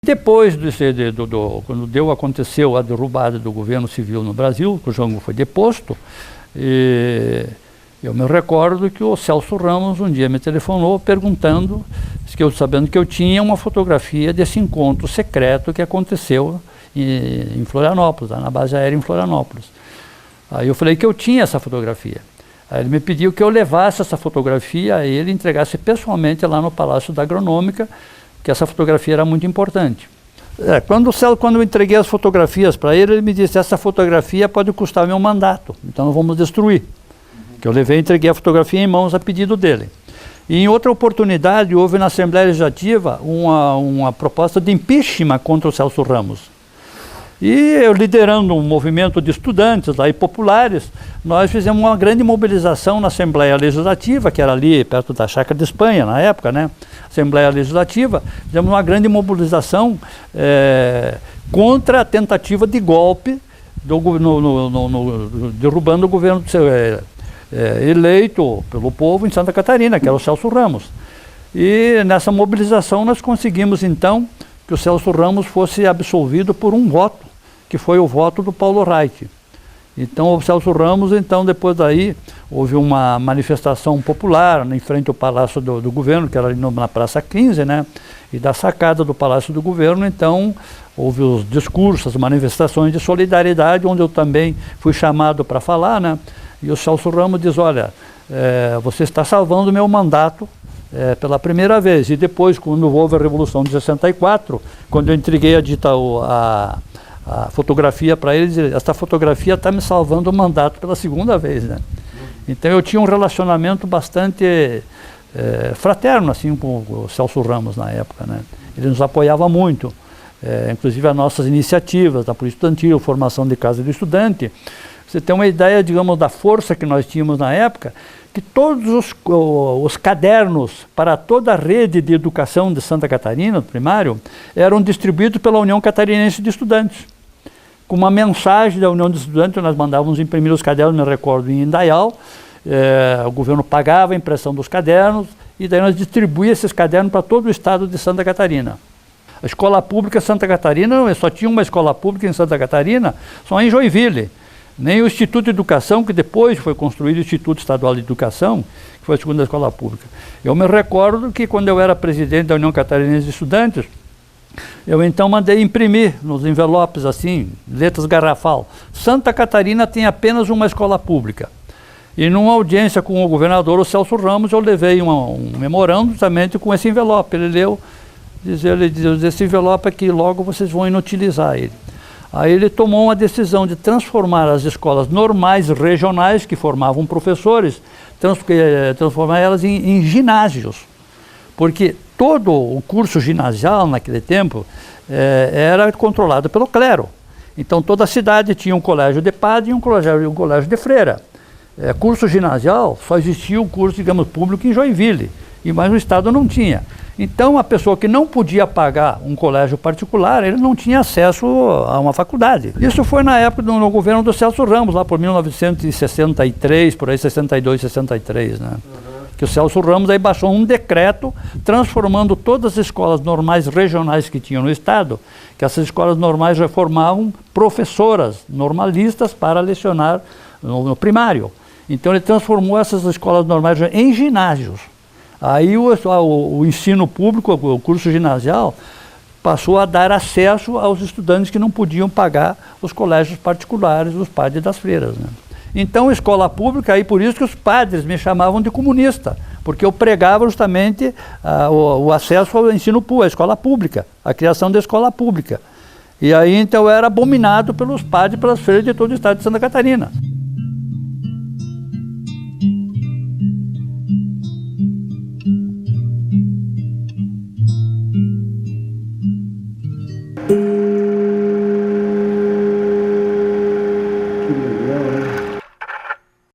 Depois quando aconteceu a derrubada do governo civil no Brasil, que o Jango foi deposto, eu me recordo que o Celso Ramos um dia me telefonou perguntando, sabendo que eu tinha uma fotografia desse encontro secreto que aconteceu em Florianópolis, na base aérea em Florianópolis. Aí eu falei que eu tinha essa fotografia. Aí ele me pediu que eu levasse essa fotografia a ele e entregasse pessoalmente lá no Palácio da Agronômica, que essa fotografia era muito importante. Quando eu entreguei as fotografias para ele, ele me disse: essa fotografia pode custar meu mandato, então não vamos destruir. Que eu levei e entreguei a fotografia em mãos a pedido dele. E em outra oportunidade, houve na Assembleia Legislativa uma proposta de impeachment contra o Celso Ramos. E eu, liderando um movimento de estudantes lá e populares, nós fizemos uma grande mobilização na Assembleia Legislativa, que era ali perto da Chácara de Espanha, na época, né? Assembleia Legislativa, fizemos uma grande mobilização contra a tentativa de golpe, derrubando o governo eleito pelo povo em Santa Catarina, que era o Celso Ramos. E nessa mobilização nós conseguimos então que o Celso Ramos fosse absolvido por um voto, que foi o voto do Paulo Reit. Então o Celso Ramos, então depois daí, houve uma manifestação popular em frente ao Palácio do Governo, que era ali na Praça 15, né? E da sacada do Palácio do Governo, então, houve os discursos, as manifestações de solidariedade, onde eu também fui chamado para falar, né? E o Celso Ramos diz: olha, você está salvando o meu mandato pela primeira vez. E depois, quando houve a Revolução de 64, quando eu entreguei a fotografia para eles, essa fotografia está me salvando o mandato pela segunda vez, né? Então eu tinha um relacionamento bastante fraterno assim com o Celso Ramos na época, né? Ele nos apoiava muito, inclusive as nossas iniciativas da Polícia Estudantil, formação de casa do estudante. Você tem uma ideia, digamos, da força que nós tínhamos na época, que todos os cadernos para toda a rede de educação de Santa Catarina, do primário, eram distribuídos pela União Catarinense de Estudantes. Com uma mensagem da União de Estudantes, nós mandávamos imprimir os cadernos, me recordo, em Indaial. O governo pagava a impressão dos cadernos e daí nós distribuíamos esses cadernos para todo o estado de Santa Catarina. A escola pública Santa Catarina, só tinha uma escola pública em Santa Catarina, só em Joinville. Nem o Instituto de Educação, que depois foi construído o Instituto Estadual de Educação, que foi a segunda escola pública. Eu me recordo que quando eu era presidente da União Catarinense de Estudantes, eu então mandei imprimir nos envelopes assim, letras garrafal: Santa Catarina tem apenas uma escola pública. E numa audiência com o governador, o Celso Ramos, eu levei um memorando justamente com esse envelope. Ele leu, diz: esse envelope aqui, logo vocês vão inutilizar ele. Aí ele tomou uma decisão de transformar as escolas normais regionais, que formavam professores, transformar elas em ginásios. Porque todo o curso ginasial naquele tempo era controlado pelo clero. Então toda a cidade tinha um colégio de padre e um colégio de freira. Curso ginasial, só existia um curso, digamos, público em Joinville, mas no estado não tinha. Então a pessoa que não podia pagar um colégio particular, ele não tinha acesso a uma faculdade. Isso foi na época do governo do Celso Ramos, lá por 1963, por aí 62, 63, né? Que o Celso Ramos aí baixou um decreto transformando todas as escolas normais regionais que tinham no estado, que essas escolas normais já formavam professoras normalistas para lecionar no primário. Então ele transformou essas escolas normais em ginásios. Aí o ensino público, o curso ginasial, passou a dar acesso aos estudantes que não podiam pagar os colégios particulares, os padres das freiras, né? Então, escola pública, aí por isso que os padres me chamavam de comunista, porque eu pregava justamente o acesso ao ensino público, à escola pública, a criação da escola pública. E aí então eu era abominado pelos padres e pelas freiras de todo o estado de Santa Catarina. Que lindo.